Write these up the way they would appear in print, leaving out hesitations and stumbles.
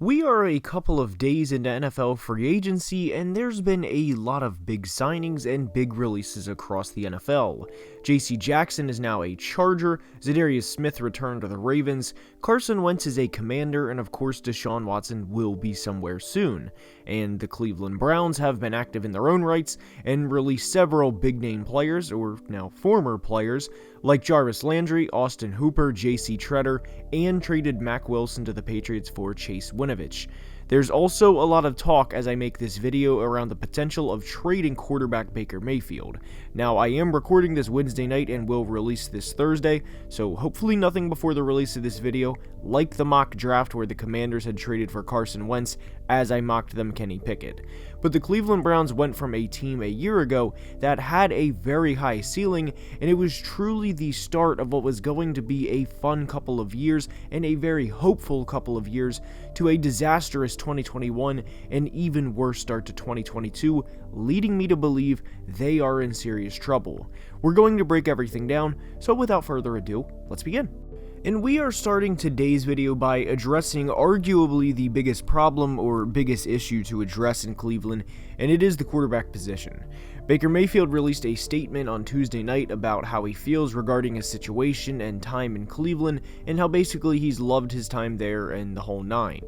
We are a couple of days into NFL free agency, and there's been a lot of big signings and big releases across the NFL. J.C. Jackson is now a Charger, Zadarius Smith returned to the Ravens, Carson Wentz is a Commander, and of course Deshaun Watson will be somewhere soon. And the Cleveland Browns have been active in their own rights and released several big-name players, or now former players, like Jarvis Landry, Austin Hooper, J.C. Tretter, and traded Mack Wilson to the Patriots for Chase Winovich. There's also a lot of talk as I make this video around the potential of trading quarterback Baker Mayfield. Now, I am recording this Wednesday night and will release this Thursday, so hopefully nothing before the release of this video, like the mock draft where the Commanders had traded for Carson Wentz as I mocked them Kenny Pickett. But the Cleveland Browns went from a team a year ago that had a very high ceiling, and it was truly the start of what was going to be a fun couple of years and a very hopeful couple of years, to a disastrous 2021 and even worse start to 2022, leading me to believe they are in serious trouble. We're going to break everything down, so without further ado, let's begin. And we are starting today's video by addressing arguably the biggest problem or biggest issue to address in Cleveland, and it is the quarterback position. Baker Mayfield released a statement on Tuesday night about how he feels regarding his situation and time in Cleveland, and how basically he's loved his time there and the whole nine.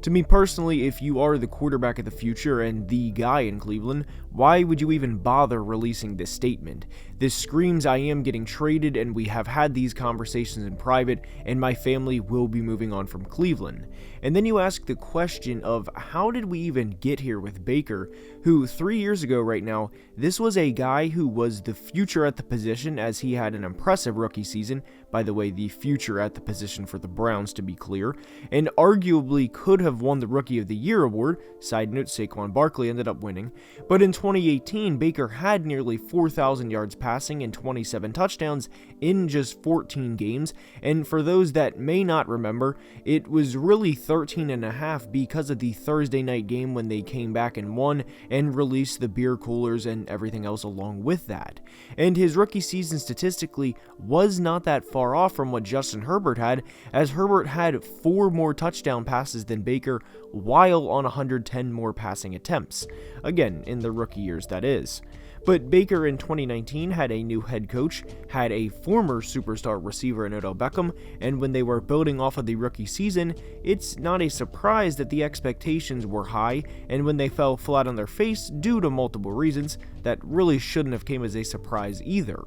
To me personally, if you are the quarterback of the future and the guy in Cleveland, why would you even bother releasing this statement? This screams I am getting traded, and we have had these conversations in private, and my family will be moving on from Cleveland. And then you ask the question of how did we even get here with Baker, who 3 years ago right now, this was a guy who was the future at the position, as he had an impressive rookie season, by the way, the future at the position for the Browns to be clear, and arguably could have won the Rookie of the Year award. Side note, Saquon Barkley ended up winning. But in 2018, Baker had nearly 4,000 yards passing and 27 touchdowns in just 14 games, and for those that may not remember, it was really 13.5 because of the Thursday night game when they came back and won and released the beer coolers and everything else along with that. And his rookie season statistically was not that far off from what Justin Herbert had, as Herbert had 4 more touchdown passes than Baker while on 110 more passing attempts. Again, in the rookie years, that is. But Baker in 2019 had a new head coach, had a former superstar receiver in Odell Beckham, and when they were building off of the rookie season, it's not a surprise that the expectations were high, and when they fell flat on their face due to multiple reasons, that really shouldn't have came as a surprise either.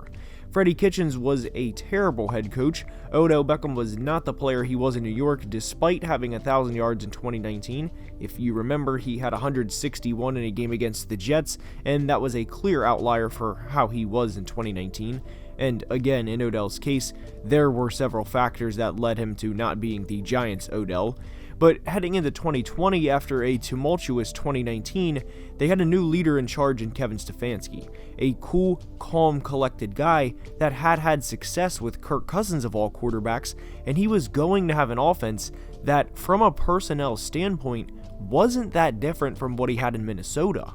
Freddie Kitchens was a terrible head coach. Odell Beckham was not the player he was in New York despite having 1,000 yards in 2019. If you remember, he had 161 in a game against the Jets, and that was a clear outlier for how he was in 2019. And again, in Odell's case, there were several factors that led him to not being the Giants' Odell. But heading into 2020, after a tumultuous 2019, they had a new leader in charge in Kevin Stefanski, a cool, calm, collected guy that had had success with Kirk Cousins of all quarterbacks, and he was going to have an offense that, from a personnel standpoint, wasn't that different from what he had in Minnesota.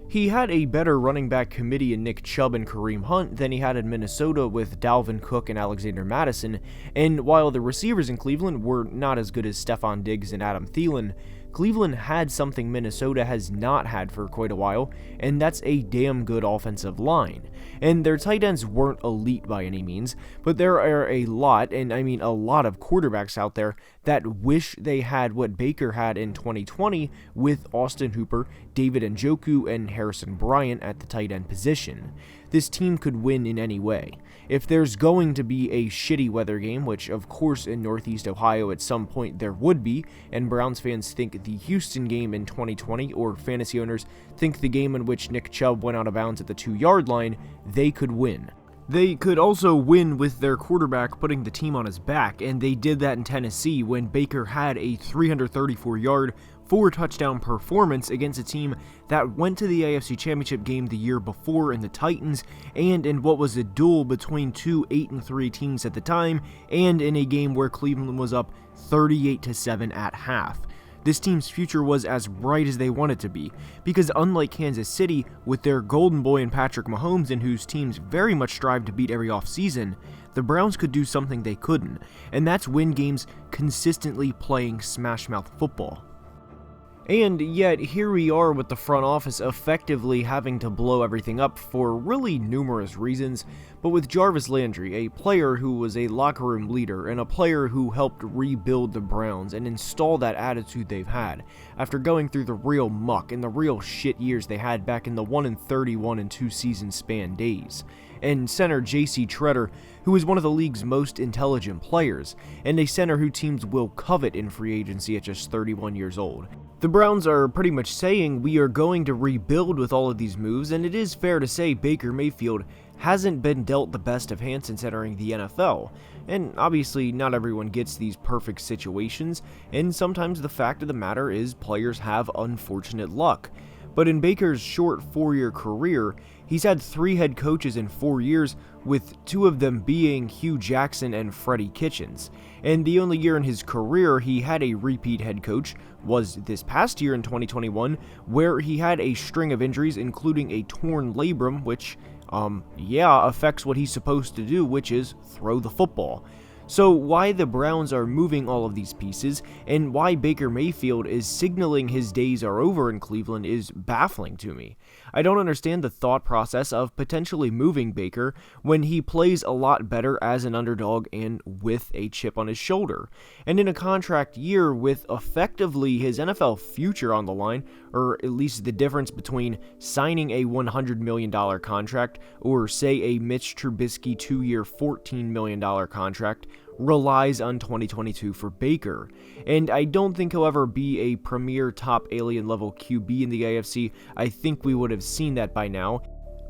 He had a better running back committee in Nick Chubb and Kareem Hunt than he had in Minnesota with Dalvin Cook and Alexander Mattison, and while the receivers in Cleveland were not as good as Stephon Diggs and Adam Thielen, Cleveland had something Minnesota has not had for quite a while, and that's a damn good offensive line. And their tight ends weren't elite by any means, but there are a lot, and I mean a lot of quarterbacks out there that wish they had what Baker had in 2020 with Austin Hooper, David Njoku, and Harrison Bryant at the tight end position. This team could win in any way. If there's going to be a shitty weather game, which of course in Northeast Ohio at some point there would be, and Browns fans think the Houston game in 2020, or fantasy owners think the game in which Nick Chubb went out of bounds at the 2-yard line, they could win. They could also win with their quarterback putting the team on his back, and they did that in Tennessee when Baker had a 334-yard, 4-touchdown performance against a team that went to the AFC Championship game the year before in the Titans, and in what was a duel between two 8-3 teams at the time, and in a game where Cleveland was up 38-7 at half. This team's future was as bright as they wanted to be, because unlike Kansas City, with their golden boy in Patrick Mahomes and whose teams very much strive to beat every offseason, the Browns could do something they couldn't, and that's win games consistently playing smash-mouth football. And yet, here we are with the front office effectively having to blow everything up for really numerous reasons, but with Jarvis Landry, a player who was a locker room leader and a player who helped rebuild the Browns and install that attitude they've had after going through the real muck and the real shit years they had back in the 1-31 and 2 season span days. And center J.C. Tretter, who is one of the league's most intelligent players, and a center who teams will covet in free agency at just 31 years old. The Browns are pretty much saying we are going to rebuild with all of these moves, and it is fair to say Baker Mayfield hasn't been dealt the best of hands since entering the NFL. And obviously not everyone gets these perfect situations, and sometimes the fact of the matter is players have unfortunate luck. But in Baker's short 4-year career, he's had 3 head coaches in 4 years, with 2 of them being Hugh Jackson and Freddie Kitchens. And the only year in his career he had a repeat head coach was this past year in 2021, where he had a string of injuries, including a torn labrum, which, affects what he's supposed to do, which is throw the football. So why the Browns are moving all of these pieces, and why Baker Mayfield is signaling his days are over in Cleveland is baffling to me. I don't understand the thought process of potentially moving Baker when he plays a lot better as an underdog and with a chip on his shoulder. And in a contract year with effectively his NFL future on the line, or at least the difference between signing a $100 million contract or say a Mitch Trubisky 2-year $14 million contract, relies on 2022 for Baker. And I don't think he'll ever be a premier top alien level QB in the AFC. I think we would have seen that by now.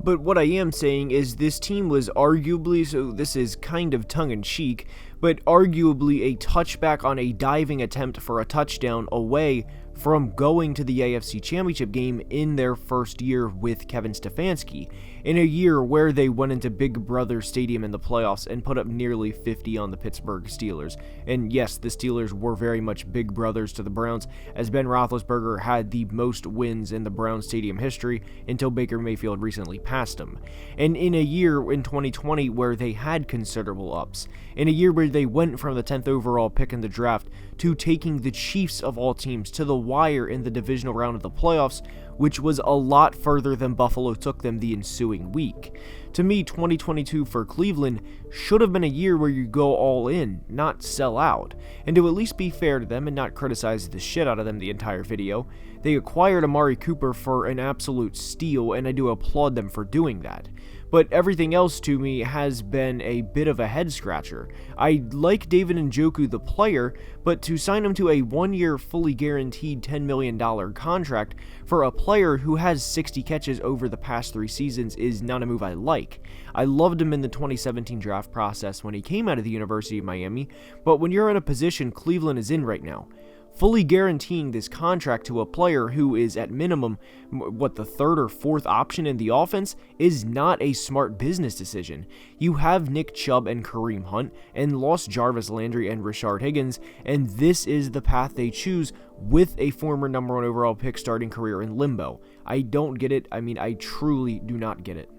But what I am saying is this team was arguably, so this is kind of tongue-in-cheek, but arguably a touchback on a diving attempt for a touchdown away from going to the AFC Championship game in their first year with Kevin Stefanski, in a year where they went into Big Brother Stadium in the playoffs and put up nearly 50 on the Pittsburgh Steelers. And yes, the Steelers were very much big brothers to the Browns, as Ben Roethlisberger had the most wins in the Browns Stadium history until Baker Mayfield recently passed him. And in a year in 2020 where they had considerable ups, in a year where they went from the 10th overall pick in the draft to taking the Chiefs of all teams to the wire in the divisional round of the playoffs, which was a lot further than Buffalo took them the ensuing week. To me, 2022 for Cleveland should have been a year where you go all in, not sell out. And to at least be fair to them and not criticize the shit out of them the entire video, they acquired Amari Cooper for an absolute steal, and I do applaud them for doing that. But everything else to me has been a bit of a head scratcher. I like David Njoku the player, but to sign him to a 1-year fully guaranteed $10 million contract for a player who has 60 catches over the past 3 seasons is not a move I like. I loved him in the 2017 draft process when he came out of the University of Miami, but when you're in a position Cleveland is in right now, fully guaranteeing this contract to a player who is at minimum, the 3rd or 4th option in the offense is not a smart business decision. You have Nick Chubb and Kareem Hunt and lost Jarvis Landry and Rashard Higgins, and this is the path they choose with a former number 1 overall pick starting career in limbo. I don't get it. I truly do not get it.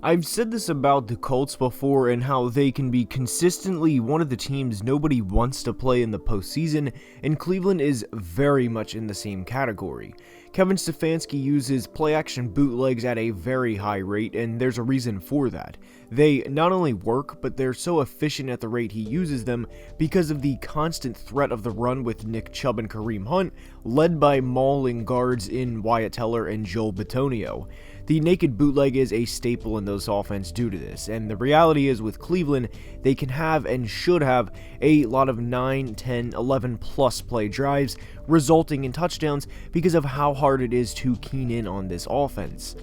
I've said this about the Colts before and how they can be consistently one of the teams nobody wants to play in the postseason, and Cleveland is very much in the same category. Kevin Stefanski uses play-action bootlegs at a very high rate, and there's a reason for that. They not only work, but they're so efficient at the rate he uses them because of the constant threat of the run with Nick Chubb and Kareem Hunt, led by mauling guards in Wyatt Teller and Joel Bitonio. The naked bootleg is a staple in those offense due to this, and the reality is with Cleveland, they can have and should have a lot of 9, 10, 11 plus play drives, resulting in touchdowns because of how hard it is to keen in on this offense.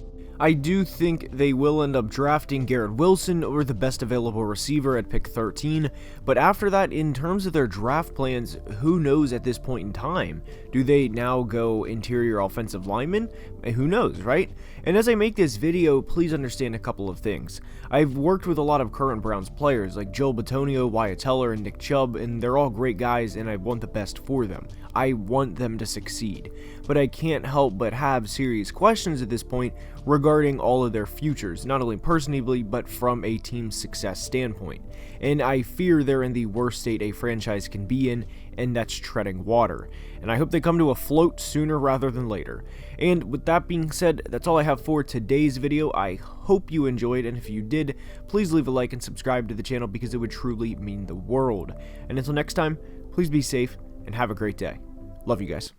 I do think they will end up drafting Garrett Wilson or the best available receiver at pick 13, but after that, in terms of their draft plans, who knows at this point in time? Do they now go interior offensive lineman? Who knows, right? And as I make this video, please understand a couple of things. I've worked with a lot of current Browns players like Joel Bitonio, Wyatt Teller, and Nick Chubb, and they're all great guys, and I want the best for them. I want them to succeed. But I can't help but have serious questions at this point regarding safeguarding all of their futures, not only personally, but from a team success standpoint. And I fear they're in the worst state a franchise can be in, and that's treading water. And I hope they come to a float sooner rather than later. And with that being said, that's all I have for today's video. I hope you enjoyed, and if you did, please leave a like and subscribe to the channel because it would truly mean the world. And until next time, please be safe and have a great day. Love you guys.